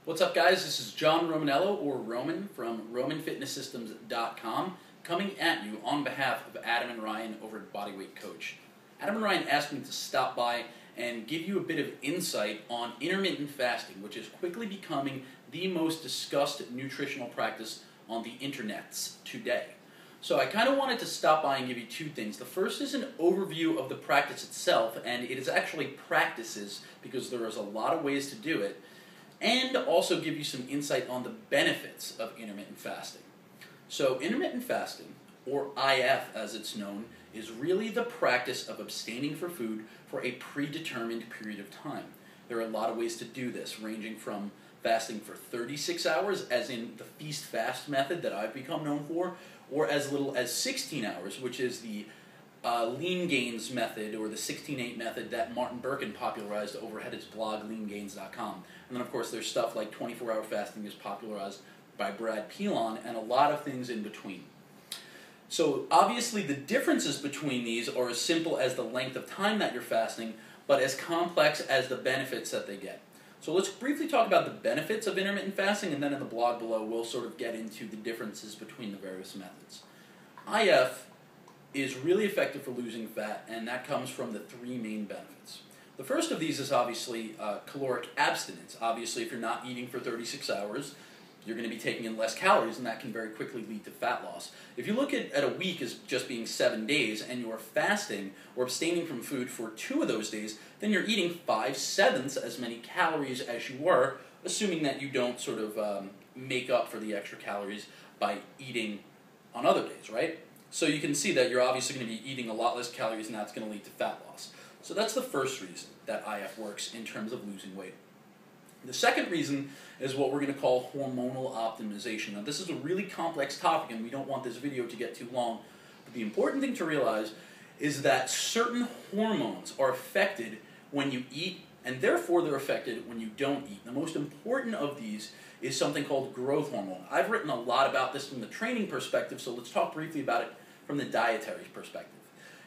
What's up, guys? This is John Romaniello, or Roman, from RomanFitnessSystems.com, coming at you on behalf of Adam and Ryan over at Bodyweight Coach. Adam and Ryan asked me to stop by and give you a bit of insight on intermittent fasting, which is quickly becoming the most discussed nutritional practice on the internets today. So I kind of wanted to stop by and give you two things. The first is an overview of the practice itself, and it is actually practices because there is a lot of ways to do it, and also give you some insight on the benefits of intermittent fasting. So intermittent fasting, or IF as it's known, is really the practice of abstaining from food for a predetermined period of time. There are a lot of ways to do this, ranging from fasting for 36 hours, as in the feast-fast method that I've become known for, or as little as 16 hours, which is the lean gains method, or the 16-8 method that Martin Berkhan popularized over at his blog, leangains.com. And then, of course, there's stuff like 24-hour fasting is popularized by Brad Pilon, and a lot of things in between. So, obviously, the differences between these are as simple as the length of time that you're fasting, but as complex as the benefits that they get. So let's briefly talk about the benefits of intermittent fasting, and then in the blog below we'll sort of get into the differences between the various methods. IF is really effective for losing fat, and that comes from the three main benefits. The first of these is obviously caloric abstinence. Obviously, if you're not eating for 36 hours, you're going to be taking in less calories, and that can very quickly lead to fat loss. If you look at a week as just being 7 days, and you're fasting or abstaining from food for 2 of those days, then you're eating 5/7 as many calories as you were, assuming that you don't sort of make up for the extra calories by eating on other days, right? So you can see that you're obviously going to be eating a lot less calories, and that's going to lead to fat loss. So that's the first reason that IF works in terms of losing weight. The second reason is what we're going to call hormonal optimization. Now, this is a really complex topic, and we don't want this video to get too long. But the important thing to realize is that certain hormones are affected when you eat, and therefore they're affected when you don't eat. The most important of these is something called growth hormone. I've written a lot about this from the training perspective, so let's talk briefly about it from the dietary perspective.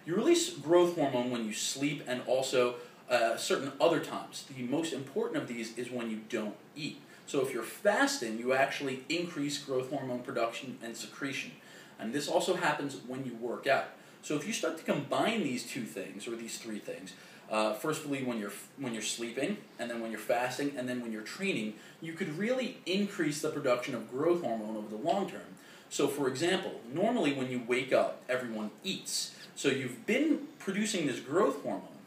You release growth hormone when you sleep, and also certain other times. The most important of these is when you don't eat. So if you're fasting, you actually increase growth hormone production and secretion. And this also happens when you work out. So if you start to combine these two things, or these three things, firstly when you're sleeping, and then when you're fasting, and then when you're training, you could really increase the production of growth hormone over the long term. So for example, normally when you wake up, everyone eats. So you've been producing this growth hormone,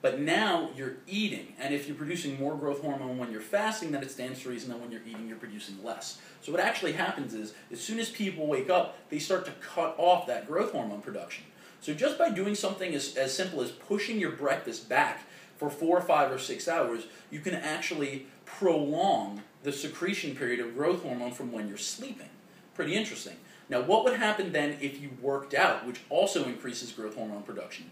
but now you're eating, and if you're producing more growth hormone when you're fasting, then it stands to reason that when you're eating, you're producing less. So what actually happens is, as soon as people wake up, they start to cut off that growth hormone production. So just by doing something as simple as pushing your breakfast back for 4, 5, or 6 hours, you can actually prolong the secretion period of growth hormone from when you're sleeping. Pretty interesting. Now, what would happen then if you worked out, which also increases growth hormone production?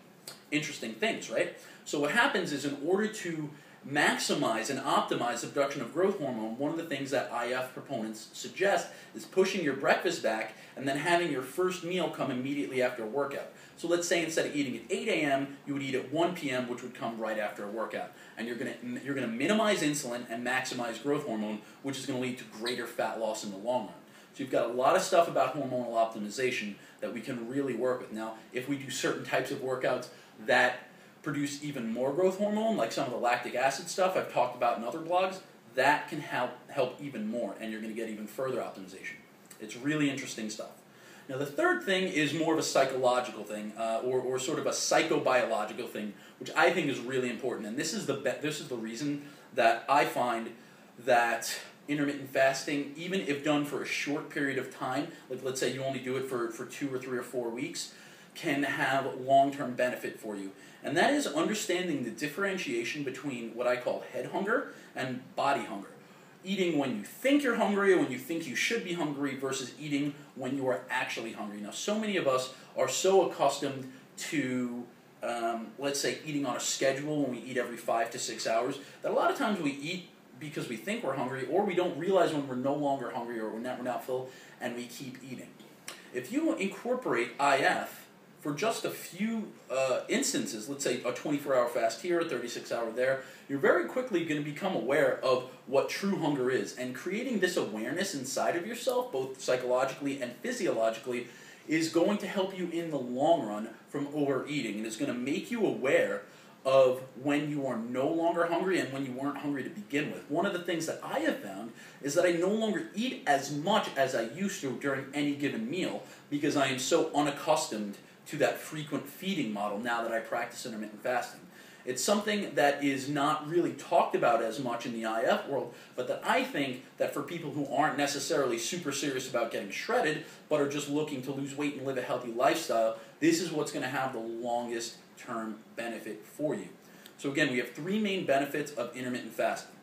Interesting things, right? So what happens is, in order to maximize and optimize the production of growth hormone, one of the things that IF proponents suggest is pushing your breakfast back and then having your first meal come immediately after a workout. So let's say instead of eating at 8 a.m., you would eat at 1 p.m., which would come right after a workout. And you're going to minimize insulin and maximize growth hormone, which is going to lead to greater fat loss in the long run. So you've got a lot of stuff about hormonal optimization that we can really work with. Now, if we do certain types of workouts that produce even more growth hormone, like some of the lactic acid stuff I've talked about in other blogs, that can help even more, and you're going to get even further optimization. It's really interesting stuff. Now, the third thing is more of a psychological thing, or sort of a psychobiological thing, which I think is really important. And this is the reason that I find that intermittent fasting, even if done for a short period of time, like let's say you only do it for 2 or 3 or 4 weeks, can have long-term benefit for you. And that is understanding the differentiation between what I call head hunger and body hunger. Eating when you think you're hungry or when you think you should be hungry versus eating when you are actually hungry. Now, so many of us are so accustomed to, let's say, eating on a schedule when we eat every 5 to 6 hours, that a lot of times we eat because we think we're hungry, or we don't realize when we're no longer hungry, or we're not full, and we keep eating. If you incorporate IF for just a few instances, let's say a 24-hour fast here, a 36-hour there, you're very quickly going to become aware of what true hunger is. And creating this awareness inside of yourself, both psychologically and physiologically, is going to help you in the long run from overeating. And it's going to make you aware of when you are no longer hungry and when you weren't hungry to begin with. One of the things that I have found is that I no longer eat as much as I used to during any given meal because I am so unaccustomed to that frequent feeding model now that I practice intermittent fasting. It's something that is not really talked about as much in the IF world, but that I think that for people who aren't necessarily super serious about getting shredded, but are just looking to lose weight and live a healthy lifestyle, this is what's going to have the longest term benefit for you. So again, we have three main benefits of intermittent fasting.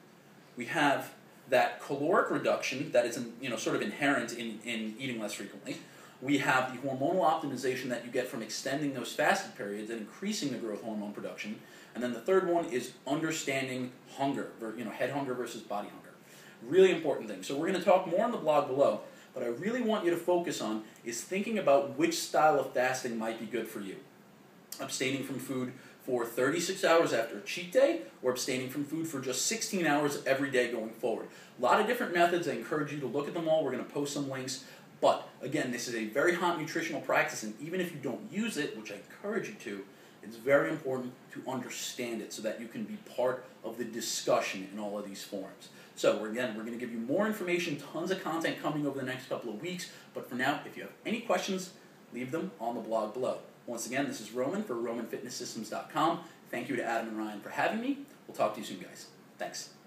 We have that caloric reduction that is sort of inherent in eating less frequently. We have the hormonal optimization that you get from extending those fasted periods and increasing the growth hormone production. And then the third one is understanding hunger, head hunger versus body hunger. Really important thing. So we're going to talk more on the blog below, but I really want you to focus on is thinking about which style of fasting might be good for you. Abstaining from food for 36 hours after a cheat day, or abstaining from food for just 16 hours every day going forward. A lot of different methods. I encourage you to look at them all. We're going to post some links. But again, this is a very hot nutritional practice, and even if you don't use it, which I encourage you to, it's very important to understand it so that you can be part of the discussion in all of these forums. So we're going to give you more information, tons of content coming over the next couple of weeks. But for now, if you have any questions, leave them on the blog below. Once again, this is Roman for RomanFitnessSystems.com. Thank you to Adam and Ryan for having me. We'll talk to you soon, guys. Thanks.